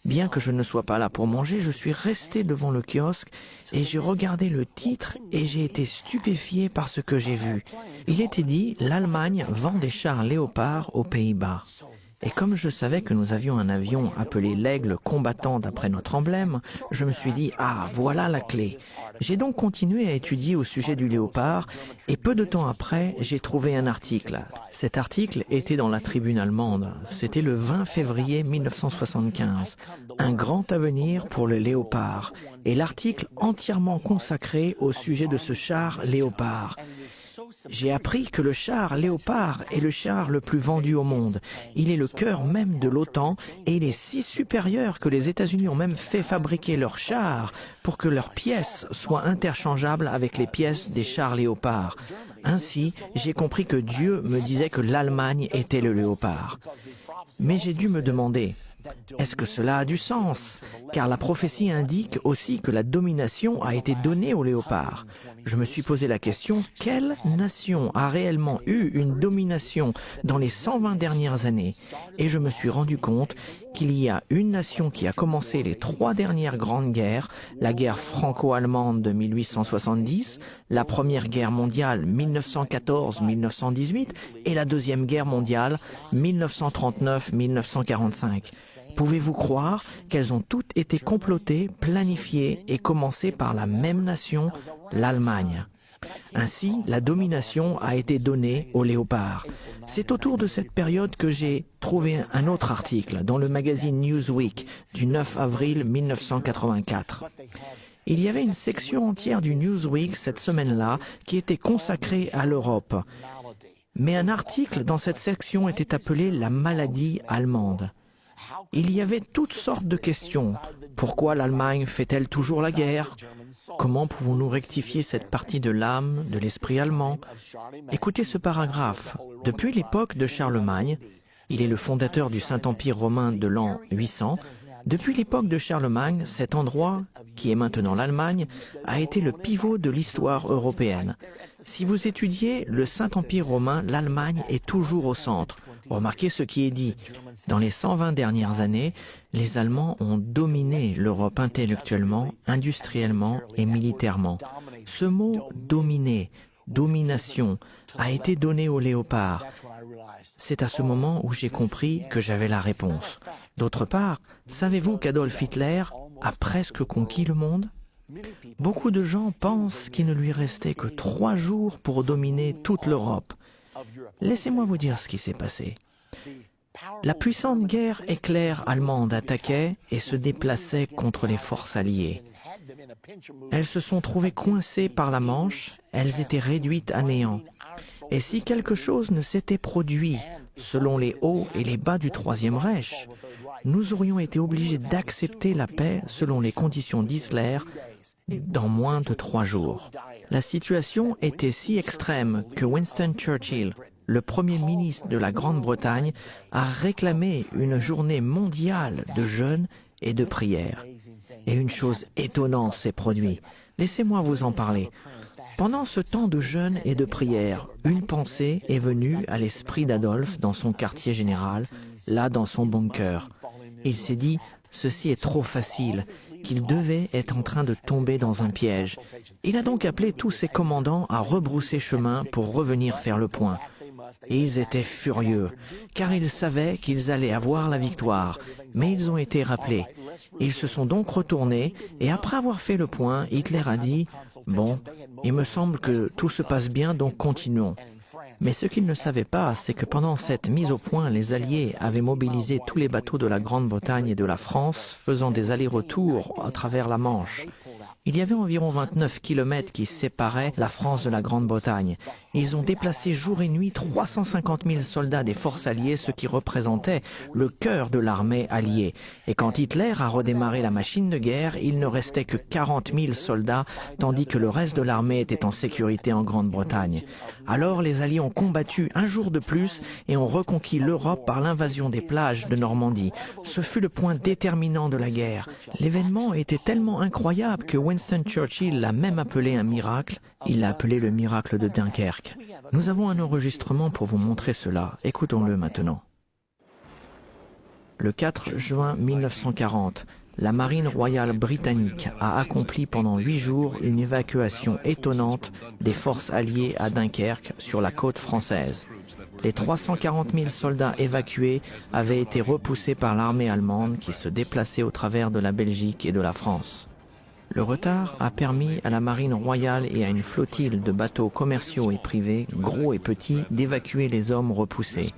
Bien que je ne sois pas là pour manger, je suis resté devant le kiosque et j'ai regardé le titre et j'ai été stupéfié par ce que j'ai vu. Il était dit « L'Allemagne vend des chars Léopard aux Pays-Bas ». Et comme je savais que nous avions un avion appelé l'Aigle combattant d'après notre emblème, je me suis dit « Ah, voilà la clé ». J'ai donc continué à étudier au sujet du léopard et peu de temps après, j'ai trouvé un article. Cet article était dans la Tribune allemande. C'était le 20 février 1975. Un grand avenir pour le léopard. Et l'article entièrement consacré au sujet de ce char léopard. J'ai appris que le char Léopard est le char le plus vendu au monde. Il est le cœur même de l'OTAN et il est si supérieur que les États-Unis ont même fait fabriquer leurs chars pour que leurs pièces soient interchangeables avec les pièces des chars Léopard. Ainsi, j'ai compris que Dieu me disait que l'Allemagne était le Léopard. Mais j'ai dû me demander, Est-ce que cela a du sens? Car la prophétie indique aussi que la domination a été donnée aux léopards. Je me suis posé la question, quelle nation a réellement eu une domination dans les 120 dernières années? Et je me suis rendu compte qu'il y a une nation qui a commencé les 3 dernières grandes guerres, la guerre franco-allemande de 1870, la Première Guerre mondiale 1914-1918 et la Deuxième Guerre mondiale 1939-1945. Pouvez-vous croire qu'elles ont toutes été complotées, planifiées et commencées par la même nation, l'Allemagne? Ainsi, la domination a été donnée aux léopards. C'est autour de cette période que j'ai trouvé un autre article dans le magazine Newsweek du 9 avril 1984. Il y avait une section entière du Newsweek cette semaine-là qui était consacrée à l'Europe. Mais un article dans cette section était appelé « La maladie allemande ». Il y avait toutes sortes de questions. Pourquoi l'Allemagne fait-elle toujours la guerre? Comment pouvons-nous rectifier cette partie de l'âme, de l'esprit allemand? Écoutez ce paragraphe. Depuis l'époque de Charlemagne, il est le fondateur du Saint-Empire romain de l'an 800, depuis l'époque de Charlemagne, cet endroit, qui est maintenant l'Allemagne, a été le pivot de l'histoire européenne. Si vous étudiez le Saint-Empire romain, l'Allemagne est toujours au centre. Remarquez ce qui est dit. Dans les 120 dernières années, les Allemands ont dominé l'Europe intellectuellement, industriellement et militairement. Ce mot « dominer », domination, a été donné aux léopards. C'est à ce moment où j'ai compris que j'avais la réponse. D'autre part, savez-vous qu'Adolf Hitler a presque conquis le monde? Beaucoup de gens pensent qu'il ne lui restait que 3 jours pour dominer toute l'Europe. Laissez-moi vous dire ce qui s'est passé. La puissante guerre éclair allemande attaquait et se déplaçait contre les forces alliées. Elles se sont trouvées coincées par la Manche, elles étaient réduites à néant. Et si quelque chose ne s'était produit selon les hauts et les bas du Troisième Reich, nous aurions été obligés d'accepter la paix selon les conditions d'Hitler dans moins de 3 jours. La situation était si extrême que Winston Churchill, le Premier ministre de la Grande-Bretagne, a réclamé une journée mondiale de jeûne et de prière. Et une chose étonnante s'est produite. Laissez-moi vous en parler. Pendant ce temps de jeûne et de prière, une pensée est venue à l'esprit d'Adolphe dans son quartier général, là dans son bunker. Il s'est dit, ceci est trop facile, qu'il devait être en train de tomber dans un piège. Il a donc appelé tous ses commandants à rebrousser chemin pour revenir faire le point. Et ils étaient furieux, car ils savaient qu'ils allaient avoir la victoire, mais ils ont été rappelés. Ils se sont donc retournés, et après avoir fait le point, Hitler a dit « Bon, il me semble que tout se passe bien, donc continuons ». Mais ce qu'ils ne savaient pas, c'est que pendant cette mise au point, les Alliés avaient mobilisé tous les bateaux de la Grande-Bretagne et de la France, faisant des allers-retours à travers la Manche. Il y avait environ 29 kilomètres qui séparaient la France de la Grande-Bretagne. Ils ont déplacé jour et nuit 350 000 soldats des forces alliées, ce qui représentait le cœur de l'armée alliée. Et quand Hitler a redémarré la machine de guerre, il ne restait que 40 000 soldats, tandis que le reste de l'armée était en sécurité en Grande-Bretagne. Alors les Alliés ont combattu un jour de plus et ont reconquis l'Europe par l'invasion des plages de Normandie. Ce fut le point déterminant de la guerre. L'événement était tellement incroyable que Winston Churchill l'a même appelé un miracle. Il l'a appelé le miracle de Dunkerque. Nous avons un enregistrement pour vous montrer cela. Écoutons-le maintenant. Le 4 juin 1940, la Marine royale britannique a accompli pendant 8 jours une évacuation étonnante des forces alliées à Dunkerque sur la côte française. Les 340 000 soldats évacués avaient été repoussés par l'armée allemande qui se déplaçait au travers de la Belgique et de la France. Le retard a permis à la marine royale et à une flottille de bateaux commerciaux et privés, gros et petits, d'évacuer les hommes repoussés.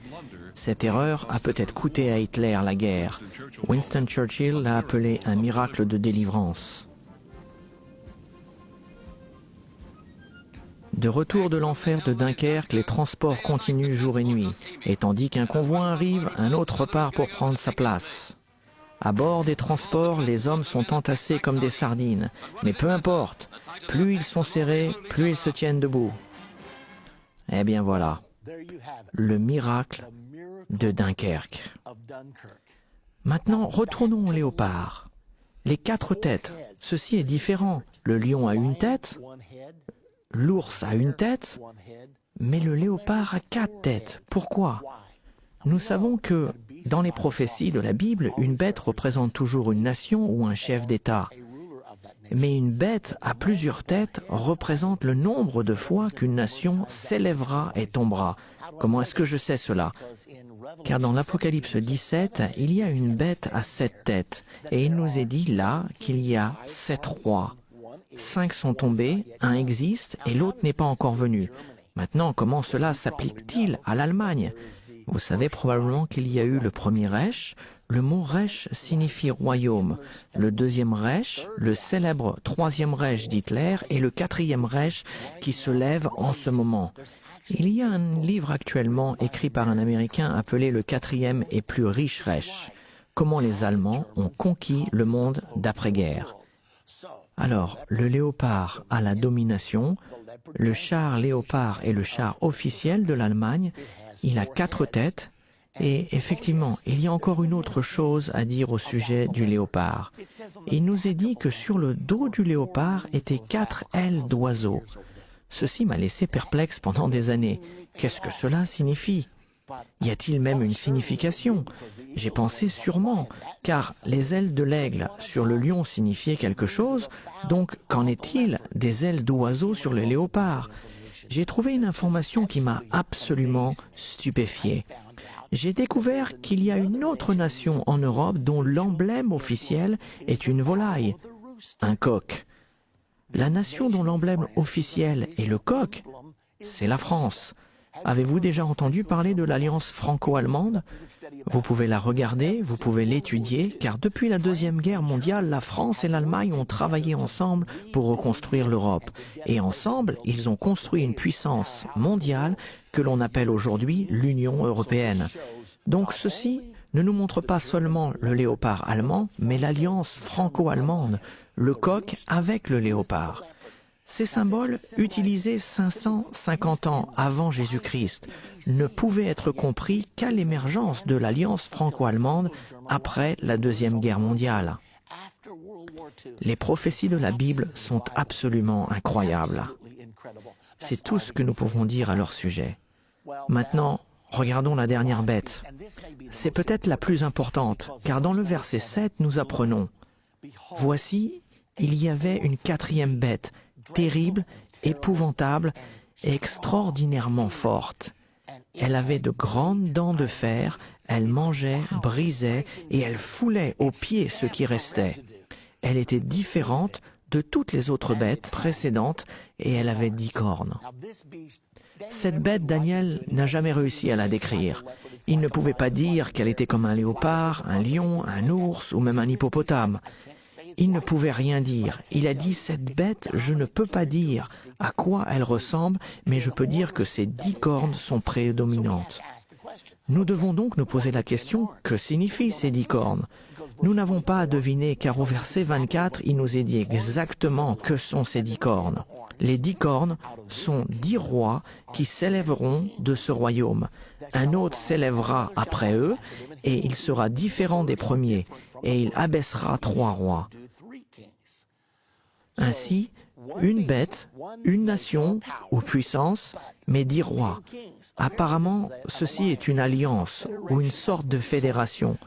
Cette erreur a peut-être coûté à Hitler la guerre. Winston Churchill l'a appelé un miracle de délivrance. De retour de l'enfer de Dunkerque, les transports continuent jour et nuit. Et tandis qu'un convoi arrive, un autre repart pour prendre sa place. À bord des transports, les hommes sont entassés comme des sardines. Mais peu importe, plus ils sont serrés, plus ils se tiennent debout. Eh bien voilà, le miracle de Dunkerque. Maintenant, retournons au léopard. Les 4 têtes, ceci est différent. Le lion a une tête, l'ours a une tête, mais le léopard a 4 têtes. Pourquoi? Nous savons que, dans les prophéties de la Bible, une bête représente toujours une nation ou un chef d'État. Mais une bête à plusieurs têtes représente le nombre de fois qu'une nation s'élèvera et tombera. Comment est-ce que je sais cela? Car dans l'Apocalypse 17, il y a une bête à 7 têtes, et il nous est dit là qu'il y a 7 rois. 5 sont tombés, un existe et l'autre n'est pas encore venu. Maintenant, comment cela s'applique-t-il à l'Allemagne? Vous savez probablement qu'il y a eu le premier Reich. Le mot Reich signifie royaume. Le deuxième Reich, le célèbre troisième Reich d'Hitler, et le quatrième Reich qui se lève en ce moment. Il y a un livre actuellement écrit par un Américain appelé le quatrième et plus riche Reich. Comment les Allemands ont conquis le monde d'après-guerre. Alors, le léopard a la domination. Le char léopard est le char officiel de l'Allemagne. Il a 4 têtes. Et effectivement, il y a encore une autre chose à dire au sujet du léopard. Il nous est dit que sur le dos du léopard étaient 4 ailes d'oiseau. Ceci m'a laissé perplexe pendant des années. Qu'est-ce que cela signifie? Y a-t-il même une signification? J'ai pensé sûrement, car les ailes de l'aigle sur le lion signifiaient quelque chose, donc qu'en est-il des ailes d'oiseau sur le léopard? J'ai trouvé une information qui m'a absolument stupéfié. J'ai découvert qu'il y a une autre nation en Europe dont l'emblème officiel est une volaille, un coq. La nation dont l'emblème officiel est le coq, c'est la France. Avez-vous déjà entendu parler de l'alliance franco-allemande? Vous pouvez la regarder, vous pouvez l'étudier, car depuis la Deuxième Guerre mondiale, la France et l'Allemagne ont travaillé ensemble pour reconstruire l'Europe. Et ensemble, ils ont construit une puissance mondiale que l'on appelle aujourd'hui l'Union européenne. Donc ceci ne nous montre pas seulement le léopard allemand, mais l'alliance franco-allemande, le coq avec le léopard. Ces symboles, utilisés 550 ans avant Jésus-Christ, ne pouvaient être compris qu'à l'émergence de l'alliance franco-allemande après la Deuxième Guerre mondiale. Les prophéties de la Bible sont absolument incroyables. C'est tout ce que nous pouvons dire à leur sujet. Maintenant, regardons la dernière bête. C'est peut-être la plus importante, car dans le verset 7, nous apprenons « Voici, il y avait une 4e bête, terrible, épouvantable et extraordinairement forte. Elle avait de grandes dents de fer, elle mangeait, brisait et elle foulait aux pieds ce qui restait. Elle était différente de toutes les autres bêtes précédentes et elle avait 10 cornes. » Cette bête, Daniel n'a jamais réussi à la décrire. Il ne pouvait pas dire qu'elle était comme un léopard, un lion, un ours ou même un hippopotame. Il ne pouvait rien dire. Il a dit, cette bête, je ne peux pas dire à quoi elle ressemble, mais je peux dire que ses 10 cornes sont prédominantes. Nous devons donc nous poser la question, que signifient ces 10 cornes? Nous n'avons pas à deviner, car au verset 24, il nous est dit exactement que sont ces 10 cornes. Les 10 cornes sont 10 rois qui s'élèveront de ce royaume. Un autre s'élèvera après eux, et il sera différent des premiers, et il abaissera 3 rois. Ainsi, une bête, une nation ou puissance, mais 10 rois. Apparemment, ceci est une alliance ou une sorte de fédération.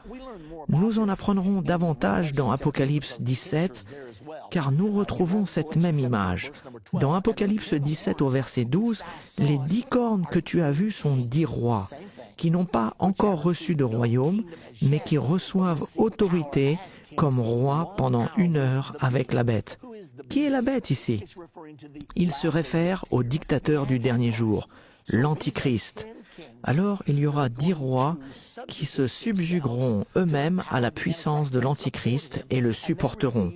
Nous en apprendrons davantage dans Apocalypse 17, car nous retrouvons cette même image. Dans Apocalypse 17 au verset 12, les 10 cornes que tu as vues sont 10 rois, qui n'ont pas encore reçu de royaume, mais qui reçoivent autorité comme rois pendant 1 heure avec la bête. Qui est la bête ici? Il se réfère au dictateur du dernier jour, l'Antichrist. Alors il y aura 10 rois qui se subjugueront eux-mêmes à la puissance de l'Antichrist et le supporteront,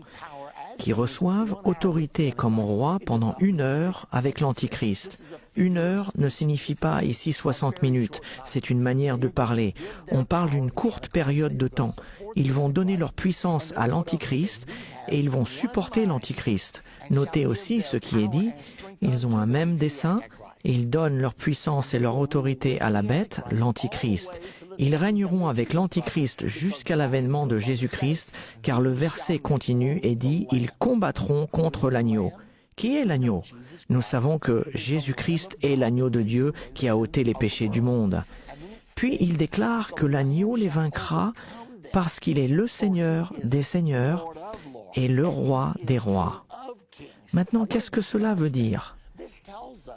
qui reçoivent autorité comme roi pendant 1 heure avec l'Antichrist. 1 heure ne signifie pas ici 60 minutes, c'est une manière de parler. On parle d'une courte période de temps. Ils vont donner leur puissance à l'Antichrist et ils vont supporter l'Antichrist. Notez aussi ce qui est dit, ils ont un même dessein, Ils donnent leur puissance et leur autorité à la bête, l'Antichrist. Ils régneront avec l'Antichrist jusqu'à l'avènement de Jésus-Christ, car le verset continue et dit « Ils combattront contre l'agneau ». Qui est l'agneau? Nous savons que Jésus-Christ est l'agneau de Dieu qui a ôté les péchés du monde. Puis il déclare que l'agneau les vaincra parce qu'il est le Seigneur des seigneurs et le roi des rois. Maintenant, qu'est-ce que cela veut dire?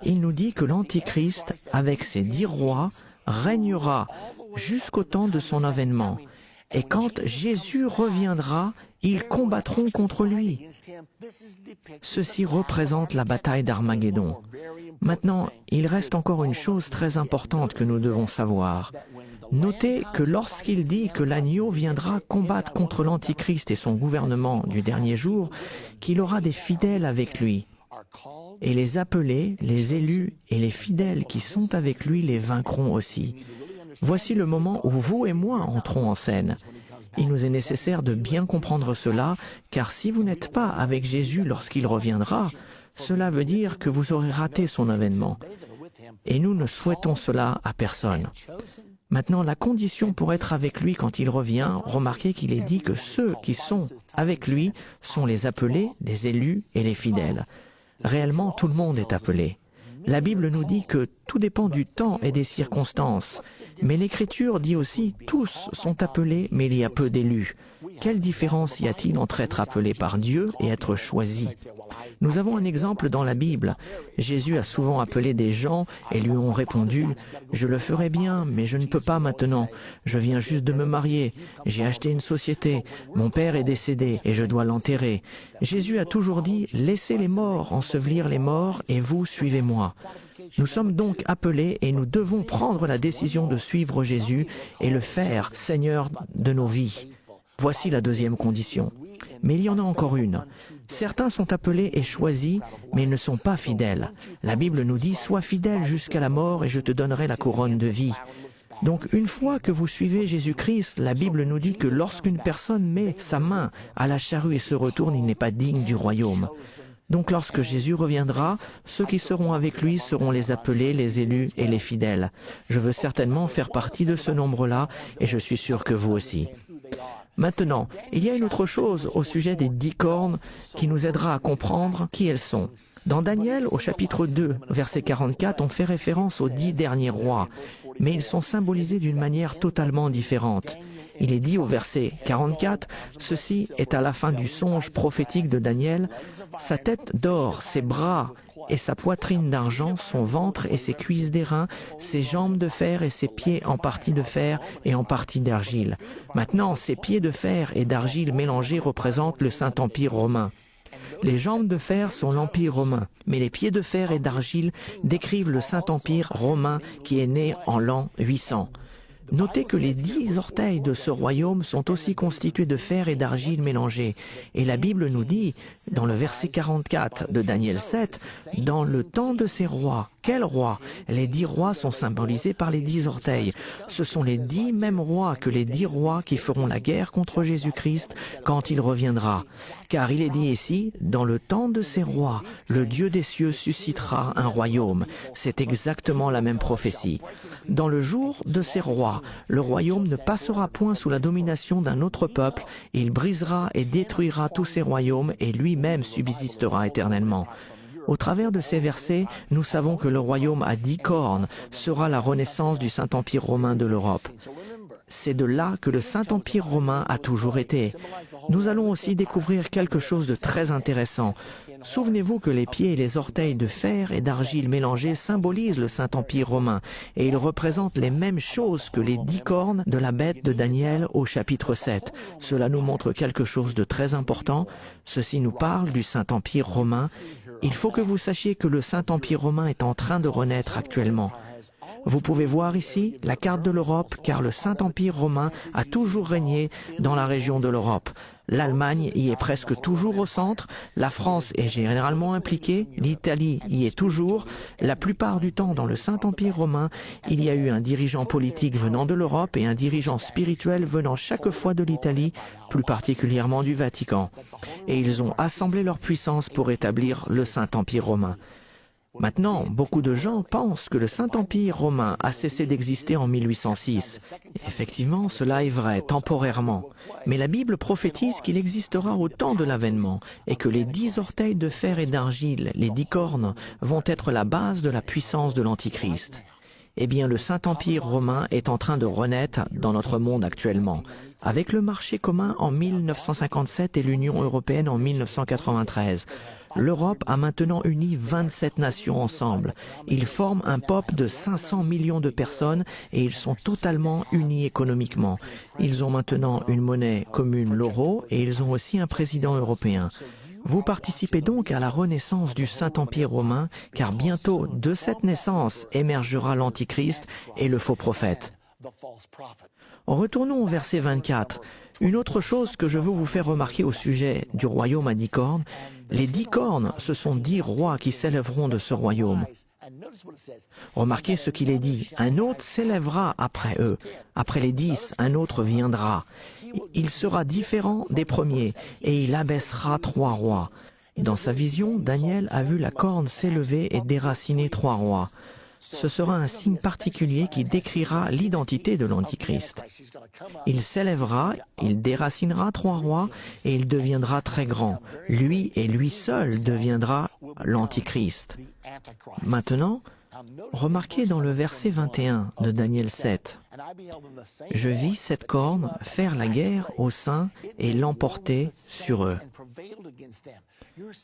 Il nous dit que l'Antichrist, avec ses 10 rois, régnera jusqu'au temps de son avènement. Et quand Jésus reviendra, ils combattront contre lui. Ceci représente la bataille d'Armageddon. Maintenant, il reste encore une chose très importante que nous devons savoir. Notez que lorsqu'il dit que l'agneau viendra combattre contre l'Antichrist et son gouvernement du dernier jour, qu'il aura des fidèles avec lui. Et les appelés, les élus et les fidèles qui sont avec lui les vaincront aussi. Voici le moment où vous et moi entrons en scène. Il nous est nécessaire de bien comprendre cela, car si vous n'êtes pas avec Jésus lorsqu'il reviendra, cela veut dire que vous aurez raté son avènement. Et nous ne souhaitons cela à personne. Maintenant, la condition pour être avec lui quand il revient, remarquez qu'il est dit que ceux qui sont avec lui sont les appelés, les élus et les fidèles. Réellement, tout le monde est appelé. La Bible nous dit que tout dépend du temps et des circonstances. Mais l'Écriture dit aussi « tous sont appelés, mais il y a peu d'élus ». Quelle différence y a-t-il entre être appelé par Dieu et être choisi? Nous avons un exemple dans la Bible. Jésus a souvent appelé des gens et lui ont répondu « Je le ferai bien, mais je ne peux pas maintenant. Je viens juste de me marier. J'ai acheté une société. Mon père est décédé et je dois l'enterrer. » Jésus a toujours dit « Laissez les morts ensevelir les morts et vous suivez-moi ». Nous sommes donc appelés et nous devons prendre la décision de suivre Jésus et le faire Seigneur de nos vies. Voici la deuxième condition. Mais il y en a encore une. Certains sont appelés et choisis, mais ils ne sont pas fidèles. La Bible nous dit « Sois fidèle jusqu'à la mort et je te donnerai la couronne de vie ». Donc une fois que vous suivez Jésus-Christ, la Bible nous dit que lorsqu'une personne met sa main à la charrue et se retourne, il n'est pas digne du royaume. Donc lorsque Jésus reviendra, ceux qui seront avec lui seront les appelés, les élus et les fidèles. Je veux certainement faire partie de ce nombre-là et je suis sûr que vous aussi. Maintenant, il y a une autre chose au sujet des 10 cornes qui nous aidera à comprendre qui elles sont. Dans Daniel, au chapitre 2, verset 44, on fait référence aux 10 derniers rois, mais ils sont symbolisés d'une manière totalement différente. Il est dit au verset 44, « Ceci est à la fin du songe prophétique de Daniel, sa tête d'or, ses bras et sa poitrine d'argent, son ventre et ses cuisses d'airain, ses jambes de fer et ses pieds en partie de fer et en partie d'argile. » Maintenant, ces pieds de fer et d'argile mélangés représentent le Saint-Empire romain. Les jambes de fer sont l'Empire romain, mais les pieds de fer et d'argile décrivent le Saint-Empire romain qui est né en l'an 800. Notez que les 10 orteils de ce royaume sont aussi constitués de fer et d'argile mélangés. Et la Bible nous dit, dans le verset 44 de Daniel 7, « Dans le temps de ces rois », quels rois? Les 10 rois sont symbolisés par les 10 orteils. Ce sont les 10 mêmes rois que les 10 rois qui feront la guerre contre Jésus-Christ quand il reviendra. Car il est dit ici, « Dans le temps de ces rois, le Dieu des cieux suscitera un royaume. » C'est exactement la même prophétie. Dans le jour de ces rois, le royaume ne passera point sous la domination d'un autre peuple, il brisera et détruira tous ces royaumes et lui-même subsistera éternellement. Au travers de ces versets, nous savons que le royaume à 10 cornes sera la renaissance du Saint-Empire romain de l'Europe. C'est de là que le Saint-Empire romain a toujours été. Nous allons aussi découvrir quelque chose de très intéressant. Souvenez-vous que les pieds et les orteils de fer et d'argile mélangés symbolisent le Saint-Empire romain et ils représentent les mêmes choses que les 10 cornes de la bête de Daniel au chapitre 7. Cela nous montre quelque chose de très important. Ceci nous parle du Saint-Empire romain. Il faut que vous sachiez que le Saint-Empire romain est en train de renaître actuellement. Vous pouvez voir ici la carte de l'Europe car le Saint-Empire romain a toujours régné dans la région de l'Europe. L'Allemagne y est presque toujours au centre, la France est généralement impliquée, l'Italie y est toujours. La plupart du temps dans le Saint-Empire romain, il y a eu un dirigeant politique venant de l'Europe et un dirigeant spirituel venant chaque fois de l'Italie, plus particulièrement du Vatican. Et ils ont assemblé leur puissance pour établir le Saint-Empire romain. Maintenant, beaucoup de gens pensent que le Saint-Empire romain a cessé d'exister en 1806. Effectivement, cela est vrai, temporairement. Mais la Bible prophétise qu'il existera au temps de l'avènement et que les 10 orteils de fer et d'argile, les 10 cornes, vont être la base de la puissance de l'Antichrist. Eh bien, le Saint-Empire romain est en train de renaître dans notre monde actuellement. Avec le marché commun en 1957 et l'Union européenne en 1993, l'Europe a maintenant uni 27 nations ensemble. Ils forment un peuple de 500 millions de personnes et ils sont totalement unis économiquement. Ils ont maintenant une monnaie commune, l'euro, et ils ont aussi un président européen. Vous participez donc à la renaissance du Saint-Empire romain, car bientôt, de cette naissance, émergera l'Antichrist et le faux prophète. Retournons au verset 24. Une autre chose que je veux vous faire remarquer au sujet du royaume à 10 cornes, les 10 cornes, ce sont 10 rois qui s'élèveront de ce royaume. Remarquez ce qu'il est dit. Un autre s'élèvera après eux. Après les 10, un autre viendra. Il sera différent des premiers et il abaissera 3 rois. Dans sa vision, Daniel a vu la corne s'élever et déraciner 3 rois. Ce sera un signe particulier qui décrira l'identité de l'Antichrist. Il s'élèvera, il déracinera 3 rois et il deviendra très grand. Lui et lui seul deviendra l'Antichrist. Maintenant, remarquez dans le verset 21 de Daniel 7. « Je vis cette corne faire la guerre aux saints et l'emporter sur eux. »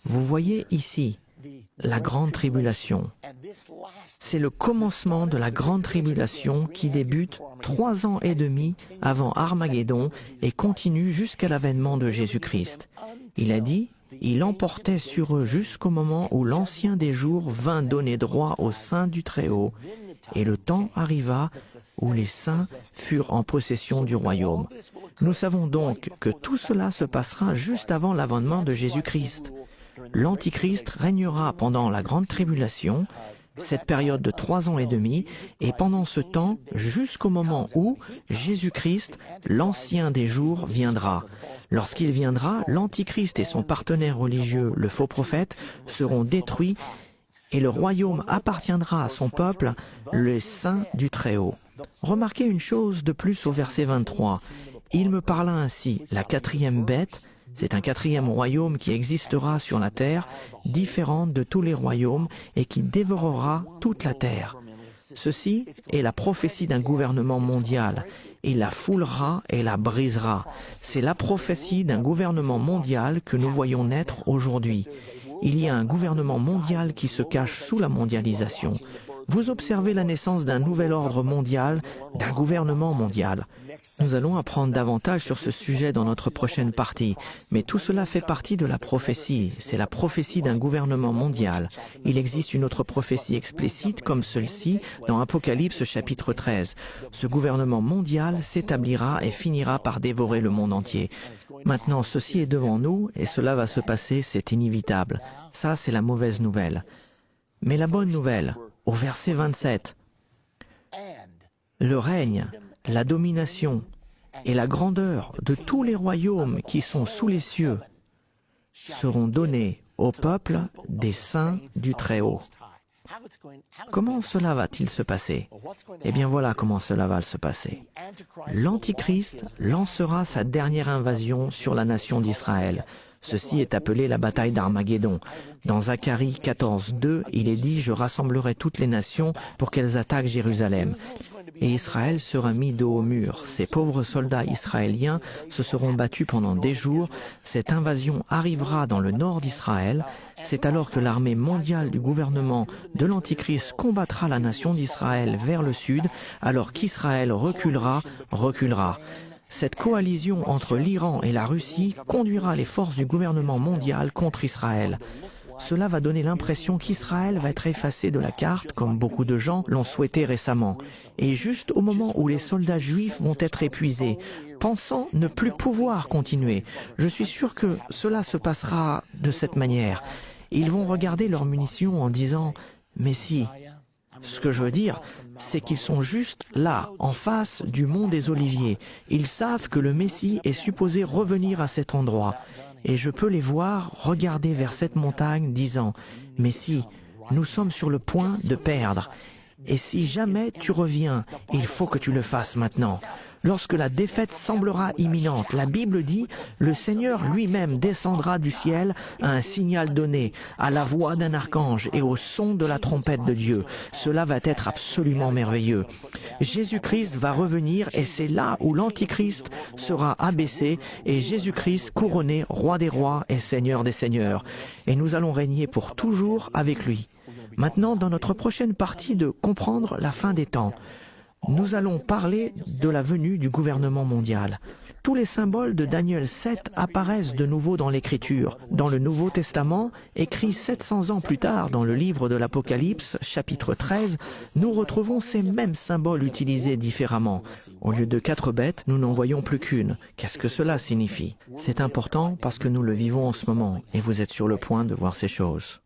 Vous voyez ici la grande tribulation. C'est le commencement de la grande tribulation qui débute 3 ans et demi avant Armageddon et continue jusqu'à l'avènement de Jésus-Christ. Il a dit, il emportait sur eux jusqu'au moment où l'Ancien des jours vint donner droit aux saints du Très-Haut, et le temps arriva où les saints furent en possession du royaume. Nous savons donc que tout cela se passera juste avant l'avènement de Jésus-Christ. L'Antichrist régnera pendant la grande tribulation, cette période de 3 ans et demi, et pendant ce temps, jusqu'au moment où Jésus-Christ, l'Ancien des jours, viendra. Lorsqu'il viendra, l'Antichrist et son partenaire religieux, le faux prophète, seront détruits et le royaume appartiendra à son peuple, les saints du Très-Haut. Remarquez une chose de plus au verset 23. Il me parla ainsi, la 4e bête, c'est un 4e royaume qui existera sur la terre, différent de tous les royaumes et qui dévorera toute la terre. Ceci est la prophétie d'un gouvernement mondial. Il la foulera et la brisera. C'est la prophétie d'un gouvernement mondial que nous voyons naître aujourd'hui. Il y a un gouvernement mondial qui se cache sous la mondialisation. Vous observez la naissance d'un nouvel ordre mondial, d'un gouvernement mondial. Nous allons apprendre davantage sur ce sujet dans notre prochaine partie, mais tout cela fait partie de la prophétie. C'est la prophétie d'un gouvernement mondial. Il existe une autre prophétie explicite comme celle-ci dans Apocalypse chapitre 13. Ce gouvernement mondial s'établira et finira par dévorer le monde entier. Maintenant, ceci est devant nous et cela va se passer, c'est inévitable. Ça, c'est la mauvaise nouvelle. Mais la bonne nouvelle, au verset 27, le règne, la domination et la grandeur de tous les royaumes qui sont sous les cieux seront donnés au peuple des saints du Très-Haut. Comment cela va-t-il se passer? Eh bien voilà comment cela va se passer. L'Antichrist lancera sa dernière invasion sur la nation d'Israël. Ceci est appelé la bataille d'Armageddon. Dans Zacharie 14:2, il est dit « Je rassemblerai toutes les nations pour qu'elles attaquent Jérusalem. » Et Israël sera mis dos au mur. Ces pauvres soldats israéliens se seront battus pendant des jours. Cette invasion arrivera dans le nord d'Israël. C'est alors que l'armée mondiale du gouvernement de l'Antichrist combattra la nation d'Israël vers le sud, alors qu'Israël reculera. Cette coalition entre l'Iran et la Russie conduira les forces du gouvernement mondial contre Israël. Cela va donner l'impression qu'Israël va être effacé de la carte, comme beaucoup de gens l'ont souhaité récemment. Et juste au moment où les soldats juifs vont être épuisés, pensant ne plus pouvoir continuer, je suis sûr que cela se passera de cette manière. Ils vont regarder leurs munitions en disant « Mais si ». Ce que je veux dire, c'est qu'ils sont juste là, en face du mont des Oliviers. Ils savent que le Messie est supposé revenir à cet endroit. Et je peux les voir regarder vers cette montagne, disant « Messie, nous sommes sur le point de perdre. Et si jamais tu reviens, il faut que tu le fasses maintenant. Lorsque la défaite semblera imminente, la Bible dit, le Seigneur lui-même descendra du ciel à un signal donné, à la voix d'un archange et au son de la trompette de Dieu. Cela va être absolument merveilleux. Jésus-Christ va revenir et c'est là où l'Antichrist sera abaissé et Jésus-Christ couronné roi des rois et seigneur des seigneurs. Et nous allons régner pour toujours avec lui. Maintenant, dans notre prochaine partie de Comprendre la fin des temps, nous allons parler de la venue du gouvernement mondial. Tous les symboles de Daniel 7 apparaissent de nouveau dans l'Écriture. Dans le Nouveau Testament, écrit 700 ans plus tard dans le livre de l'Apocalypse, chapitre 13, nous retrouvons ces mêmes symboles utilisés différemment. Au lieu de 4 bêtes, nous n'en voyons plus qu'une. Qu'est-ce que cela signifie? C'est important parce que nous le vivons en ce moment et vous êtes sur le point de voir ces choses.